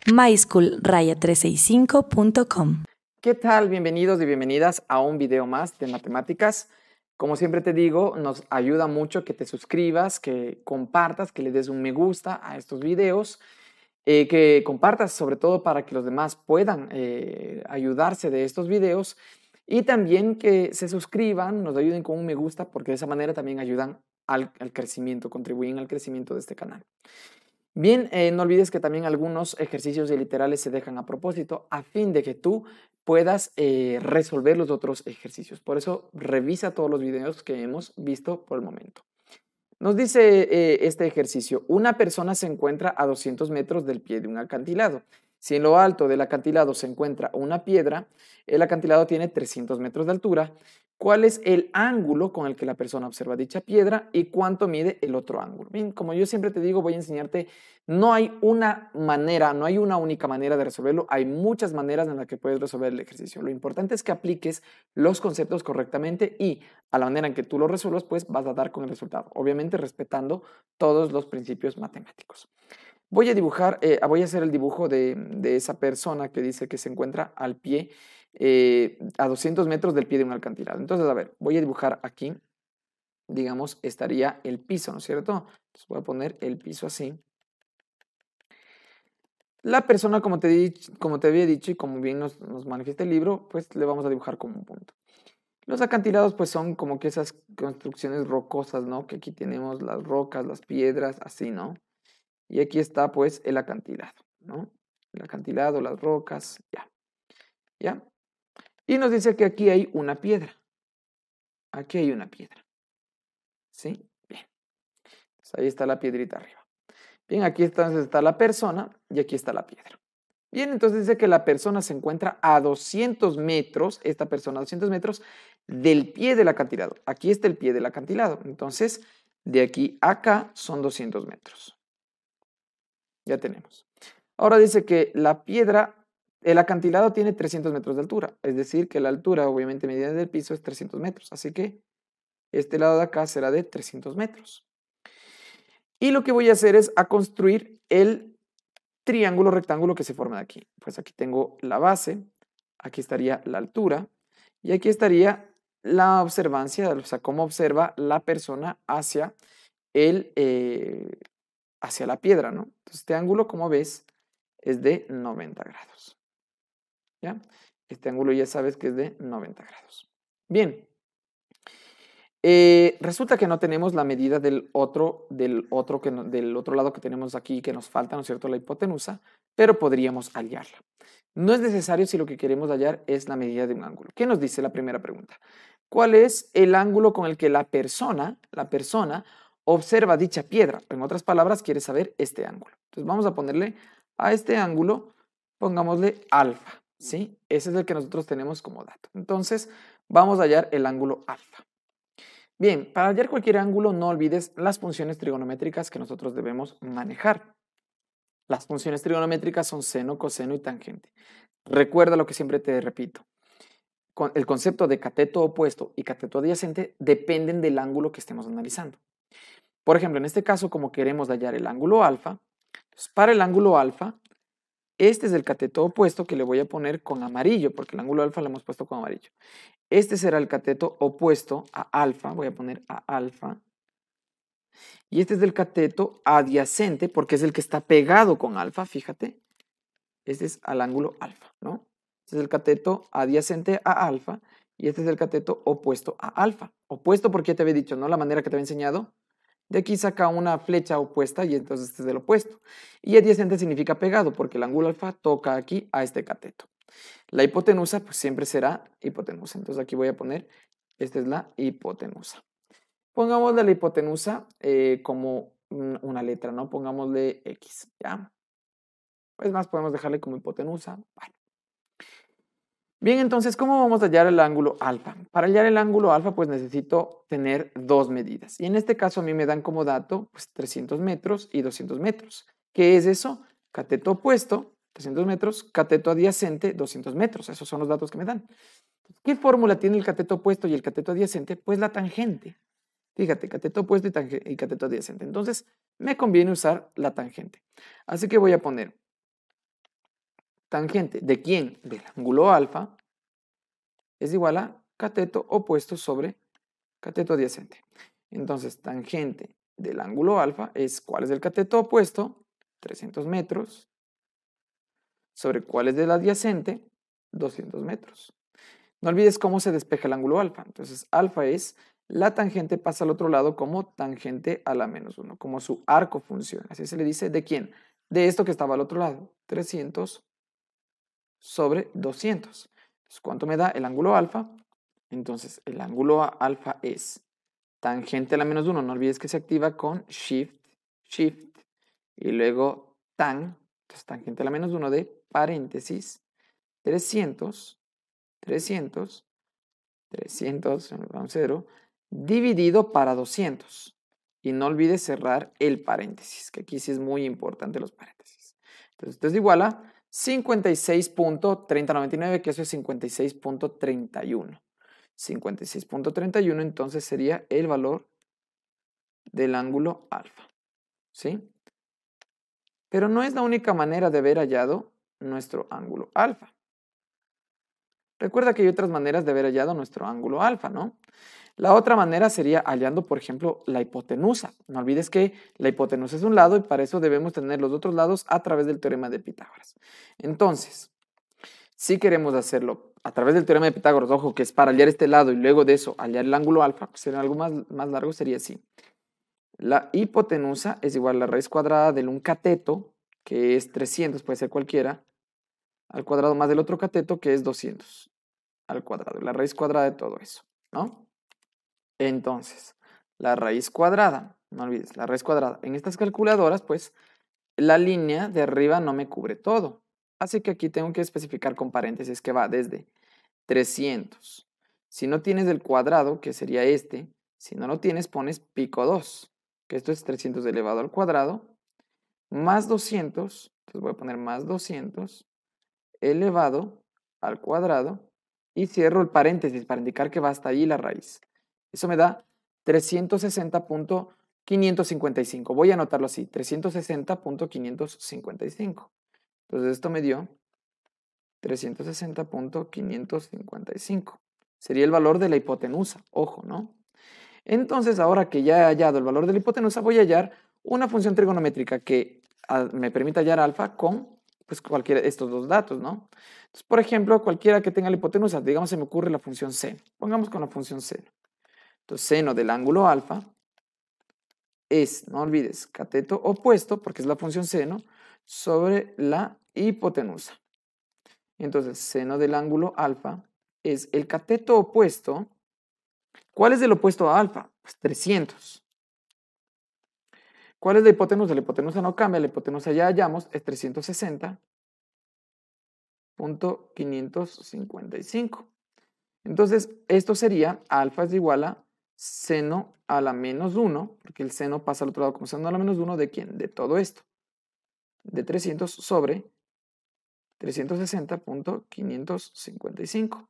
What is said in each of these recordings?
myschool-365.com. ¿Qué tal? Bienvenidos y bienvenidas a un video más de matemáticas. Como siempre te digo, nos ayuda mucho que te suscribas, que compartas, que le des un me gusta a estos videos, que compartas sobre todo para que los demás puedan ayudarse de estos videos y también que se suscriban, nos ayuden con un me gusta porque de esa manera también ayudan al crecimiento, contribuyen al crecimiento de este canal. Bien, no olvides que también algunos ejercicios de literales se dejan a propósito a fin de que tú puedas resolver los otros ejercicios. Por eso revisa todos los videos que hemos visto por el momento. Nos dice este ejercicio, una persona se encuentra a 200 metros del pie de un acantilado. Si en lo alto del acantilado se encuentra una piedra, el acantilado tiene 300 metros de altura. ¿Cuál es el ángulo con el que la persona observa dicha piedra y cuánto mide el otro ángulo? Bien, como yo siempre te digo, voy a enseñarte, no hay una manera, no hay una única manera de resolverlo, hay muchas maneras en las que puedes resolver el ejercicio. Lo importante es que apliques los conceptos correctamente y a la manera en que tú lo resuelvas, pues vas a dar con el resultado, obviamente respetando todos los principios matemáticos. Voy a dibujar, voy a hacer el dibujo de esa persona que dice que se encuentra al pie, a 200 metros del pie de un acantilado. Entonces, a ver, voy a dibujar aquí, digamos, estaría el piso, ¿no es cierto? Entonces voy a poner el piso así. La persona, como te había dicho y como bien nos manifiesta el libro, pues le vamos a dibujar como un punto. Los acantilados pues son como que esas construcciones rocosas, ¿no? Que aquí tenemos las rocas, las piedras, así, ¿no? Y aquí está pues el acantilado, ¿no? El acantilado, las rocas, ya, ya. Y nos dice que aquí hay una piedra. Aquí hay una piedra, ¿sí? Bien. Entonces, ahí está la piedrita arriba. Bien, aquí entonces está la persona y aquí está la piedra. Bien, entonces dice que la persona se encuentra a 200 metros, esta persona a 200 metros del pie del acantilado. Aquí está el pie del acantilado. Entonces, de aquí a acá son 200 metros. Ya tenemos. Ahora dice que la piedra, el acantilado tiene 300 metros de altura. Es decir, que la altura, obviamente, medida del piso es 300 metros. Así que este lado de acá será de 300 metros. Y lo que voy a hacer es a construir el triángulo rectángulo que se forma de aquí. Pues aquí tengo la base, aquí estaría la altura y aquí estaría la observancia, o sea, cómo observa la persona hacia hacia la piedra, ¿no? Entonces, este ángulo, como ves, es de 90 grados. ¿Ya? Este ángulo ya sabes que es de 90 grados. Bien. Resulta que no tenemos la medida del otro lado que tenemos aquí, que nos falta, ¿no es cierto?, la hipotenusa, pero podríamos hallarla. No es necesario si lo que queremos hallar es la medida de un ángulo. ¿Qué nos dice la primera pregunta? ¿Cuál es el ángulo con el que la persona observa dicha piedra? En otras palabras, quiere saber este ángulo. Entonces vamos a ponerle a este ángulo, pongámosle alfa, ¿sí? Ese es el que nosotros tenemos como dato. Entonces vamos a hallar el ángulo alfa. Bien, para hallar cualquier ángulo no olvides las funciones trigonométricas que nosotros debemos manejar. Las funciones trigonométricas son seno, coseno y tangente. Recuerda lo que siempre te repito. El concepto de cateto opuesto y cateto adyacente dependen del ángulo que estemos analizando. Por ejemplo, en este caso, como queremos hallar el ángulo alfa, pues para el ángulo alfa, este es el cateto opuesto que le voy a poner con amarillo, porque el ángulo alfa lo hemos puesto con amarillo. Este será el cateto opuesto a alfa, voy a poner a alfa. Y este es el cateto adyacente, porque es el que está pegado con alfa, fíjate. Este es al ángulo alfa, ¿no? Este es el cateto adyacente a alfa y este es el cateto opuesto a alfa. Opuesto porque ya te había dicho, ¿no? La manera que te había enseñado. De aquí saca una flecha opuesta y entonces este es el opuesto. Y adyacente significa pegado porque el ángulo alfa toca aquí a este cateto. La hipotenusa pues siempre será hipotenusa. Entonces aquí voy a poner, esta es la hipotenusa. Pongámosle la hipotenusa como una letra, ¿no? Pongámosle X, ¿ya? Es más, podemos dejarle como hipotenusa. Bueno. Bien, entonces, ¿cómo vamos a hallar el ángulo alfa? Para hallar el ángulo alfa, pues necesito tener dos medidas. Y en este caso a mí me dan como dato pues, 300 metros y 200 metros. ¿Qué es eso? Cateto opuesto, 300 metros, cateto adyacente, 200 metros. Esos son los datos que me dan. ¿Qué fórmula tiene el cateto opuesto y el cateto adyacente? Pues la tangente. Fíjate, cateto opuesto y cateto adyacente. Entonces, me conviene usar la tangente. Así que voy a poner tangente, ¿de quién? Del ángulo alfa, es igual a cateto opuesto sobre cateto adyacente. Entonces, tangente del ángulo alfa es, ¿cuál es el cateto opuesto? 300 metros. Sobre cuál es del adyacente, 200 metros. No olvides cómo se despeja el ángulo alfa. Entonces, alfa es la tangente pasa al otro lado como tangente a la menos 1, como su arco funciona. Así se le dice, ¿de quién? De esto que estaba al otro lado, 300 sobre 200. Entonces, ¿cuánto me da el ángulo alfa? Entonces, el ángulo alfa es tangente a la menos 1. No olvides que se activa con shift, shift, y luego tan. Entonces, tangente a la menos 1 de paréntesis, 300, 300, 300, 0, dividido para 200. Y no olvides cerrar el paréntesis, que aquí sí es muy importante los paréntesis. Entonces, esto es igual a 56.3099, que eso es 56.31. 56.31 entonces sería el valor del ángulo alfa, ¿sí? Pero no es la única manera de haber hallado nuestro ángulo alfa. Recuerda que hay otras maneras de haber hallado nuestro ángulo alfa, ¿no? La otra manera sería hallando, por ejemplo, la hipotenusa. No olvides que la hipotenusa es un lado y para eso debemos tener los otros lados a través del teorema de Pitágoras. Entonces, si queremos hacerlo a través del teorema de Pitágoras, ojo, que es para hallar este lado y luego de eso hallar el ángulo alfa, pues sería algo más largo, sería así. La hipotenusa es igual a la raíz cuadrada del un cateto, que es 300, puede ser cualquiera, al cuadrado más del otro cateto, que es 200 al cuadrado, la raíz cuadrada de todo eso, ¿no? Entonces, la raíz cuadrada, no olvides, la raíz cuadrada. En estas calculadoras, pues, la línea de arriba no me cubre todo. Así que aquí tengo que especificar con paréntesis que va desde 300. Si no tienes el cuadrado, que sería este, si no lo tienes, pones pico 2, que esto es 300 elevado al cuadrado, más 200, entonces voy a poner más 200 elevado al cuadrado, y cierro el paréntesis para indicar que va hasta ahí la raíz. Eso me da 360.555. Voy a anotarlo así, 360.555. Entonces esto me dio 360.555. Sería el valor de la hipotenusa, ojo, ¿no? Entonces, ahora que ya he hallado el valor de la hipotenusa, voy a hallar una función trigonométrica que me permita hallar alfa con pues, cualquiera de estos dos datos, ¿no? Entonces, por ejemplo, cualquiera que tenga la hipotenusa, digamos, se me ocurre la función seno. Pongamos con la función seno. Entonces, seno del ángulo alfa es, no olvides, cateto opuesto, porque es la función seno, sobre la hipotenusa. Entonces, seno del ángulo alfa es el cateto opuesto. ¿Cuál es el opuesto a alfa? Pues 300. ¿Cuál es la hipotenusa? La hipotenusa no cambia, la hipotenusa ya hallamos, es 360.555. Entonces, esto sería, alfa es igual a seno a la menos 1, porque el seno pasa al otro lado como seno a la menos 1, ¿de quién? De todo esto. De 300 sobre 360.555.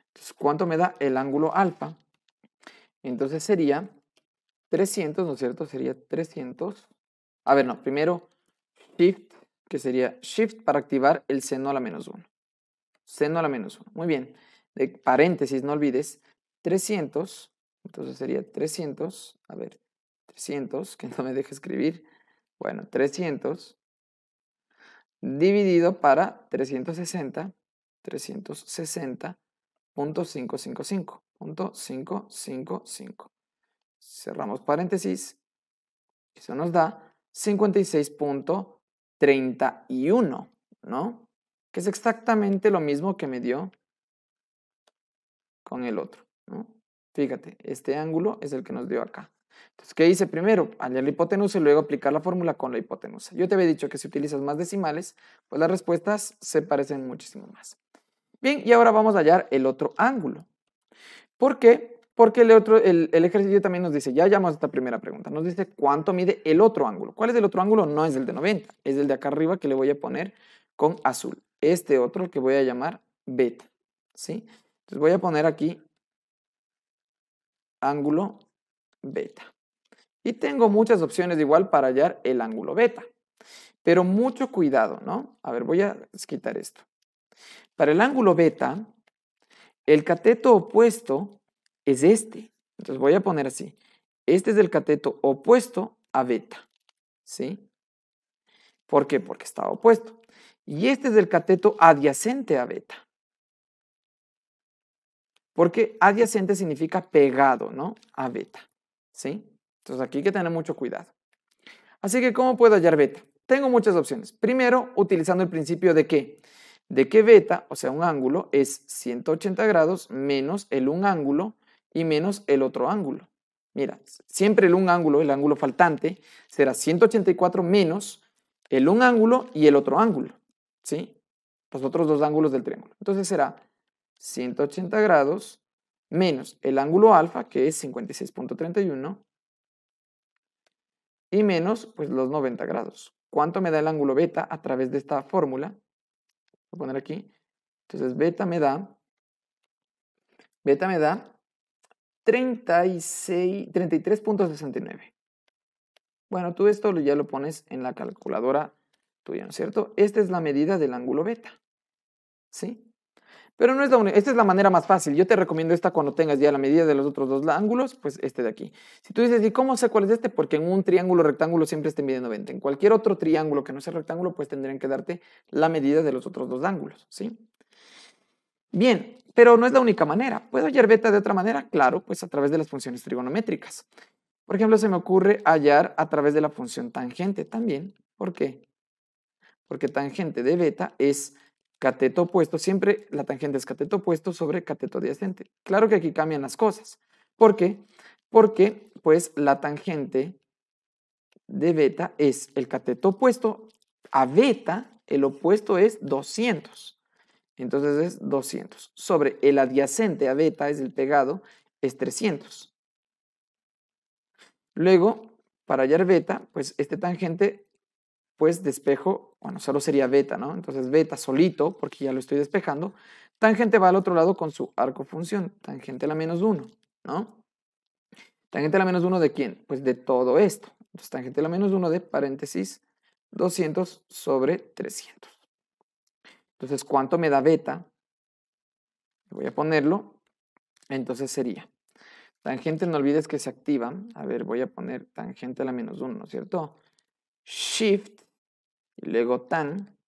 Entonces, ¿cuánto me da el ángulo alfa? Entonces sería 300, ¿no es cierto? Sería 300. A ver, no, primero shift, que sería shift para activar el seno a la menos 1. Seno a la menos 1. Muy bien. De paréntesis, no olvides, 300. Entonces sería 300. A ver, 300, que no me deje escribir. Bueno, 300 dividido para 360. 360.555. Cerramos paréntesis. Eso nos da 56.31, ¿no? Que es exactamente lo mismo que me dio con el otro, ¿no? Fíjate, este ángulo es el que nos dio acá. Entonces, ¿qué hice primero? Hallar la hipotenusa y luego aplicar la fórmula con la hipotenusa. Yo te había dicho que si utilizas más decimales, pues las respuestas se parecen muchísimo más. Bien, y ahora vamos a hallar el otro ángulo. ¿Por qué? Porque el ejercicio también nos dice, ya hallamos esta primera pregunta, nos dice cuánto mide el otro ángulo. ¿Cuál es el otro ángulo? No es el de 90, es el de acá arriba que le voy a poner con azul. Este otro que voy a llamar beta, ¿sí? Entonces voy a poner aquí ángulo beta. Y tengo muchas opciones igual para hallar el ángulo beta. Pero mucho cuidado, ¿no? A ver, voy a quitar esto. Para el ángulo beta, el cateto opuesto es este. Entonces voy a poner así. Este es el cateto opuesto a beta, ¿sí? ¿Por qué? Porque está opuesto. Y este es el cateto adyacente a beta. Porque adyacente significa pegado, ¿no? A beta, ¿sí? Entonces aquí hay que tener mucho cuidado. Así que, ¿cómo puedo hallar beta? Tengo muchas opciones. Primero, utilizando el principio de qué. De que beta, o sea, un ángulo, es 180 grados menos el un ángulo y menos el otro ángulo. Mira, siempre el un ángulo, el ángulo faltante, será 184 menos el un ángulo y el otro ángulo, ¿sí? Los otros dos ángulos del triángulo. Entonces será 180 grados menos el ángulo alfa, que es 56.31, y menos pues los 90 grados. ¿Cuánto me da el ángulo beta a través de esta fórmula? Voy a poner aquí. Entonces beta me da 33.69. Bueno, tú esto ya lo pones en la calculadora tuya, ¿no es cierto? Esta es la medida del ángulo beta, ¿sí? Pero no es la única, esta es la manera más fácil. Yo te recomiendo esta cuando tengas ya la medida de los otros dos ángulos, pues este de aquí. Si tú dices, ¿y cómo sé cuál es este? Porque en un triángulo rectángulo siempre te mide 90. En cualquier otro triángulo que no sea rectángulo, pues tendrían que darte la medida de los otros dos ángulos, ¿sí? Bien, pero no es la única manera. ¿Puedo hallar beta de otra manera? Claro, pues a través de las funciones trigonométricas. Por ejemplo, se me ocurre hallar a través de la función tangente también. ¿Por qué? Porque tangente de beta es cateto opuesto, siempre la tangente es cateto opuesto sobre cateto adyacente. Claro que aquí cambian las cosas. ¿Por qué? Porque pues la tangente de beta es el cateto opuesto a beta, el opuesto es 200. Entonces es 200. Sobre el adyacente a beta, es el pegado, es 300. Luego, para hallar beta, pues este tangente, pues despejo, bueno, solo sería beta, ¿no? Entonces beta solito, porque ya lo estoy despejando. Tangente va al otro lado con su arco función, tangente a la menos 1, ¿no? Tangente a la menos 1 ¿de quién? Pues de todo esto. Entonces tangente a la menos 1 de paréntesis 200 sobre 300. Entonces, ¿cuánto me da beta? Voy a ponerlo. Entonces sería tangente, no olvides que se activa. A ver, voy a poner tangente a la menos 1, ¿no es cierto? Shift y luego tan.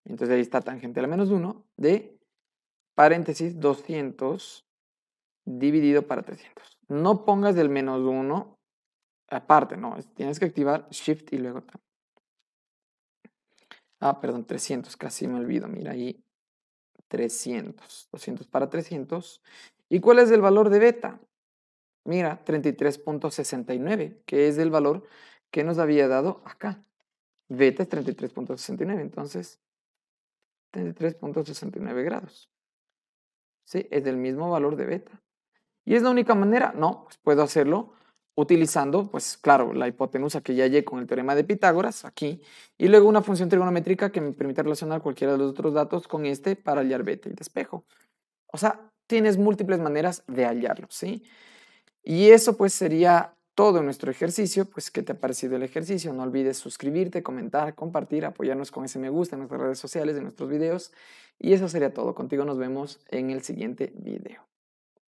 Entonces ahí está tangente a la menos 1 de paréntesis 200 dividido para 300. No pongas del menos 1 aparte, no. Tienes que activar Shift y luego tan. Ah, perdón, 300, casi me olvido. Mira ahí, 300. 200 para 300. ¿Y cuál es el valor de beta? Mira, 33.69, que es el valor que nos había dado acá. Beta es 33.69, entonces 33.69 grados. ¿Sí? Es del mismo valor de beta. ¿Y es la única manera? No, pues puedo hacerlo utilizando, pues claro, la hipotenusa que ya hallé con el teorema de Pitágoras, aquí, y luego una función trigonométrica que me permite relacionar cualquiera de los otros datos con este para hallar beta y despejo. O sea, tienes múltiples maneras de hallarlo, ¿sí? Y eso pues sería todo en nuestro ejercicio. Pues, ¿qué te ha parecido el ejercicio? No olvides suscribirte, comentar, compartir, apoyarnos con ese me gusta en nuestras redes sociales, en nuestros videos. Y eso sería todo. Contigo nos vemos en el siguiente video.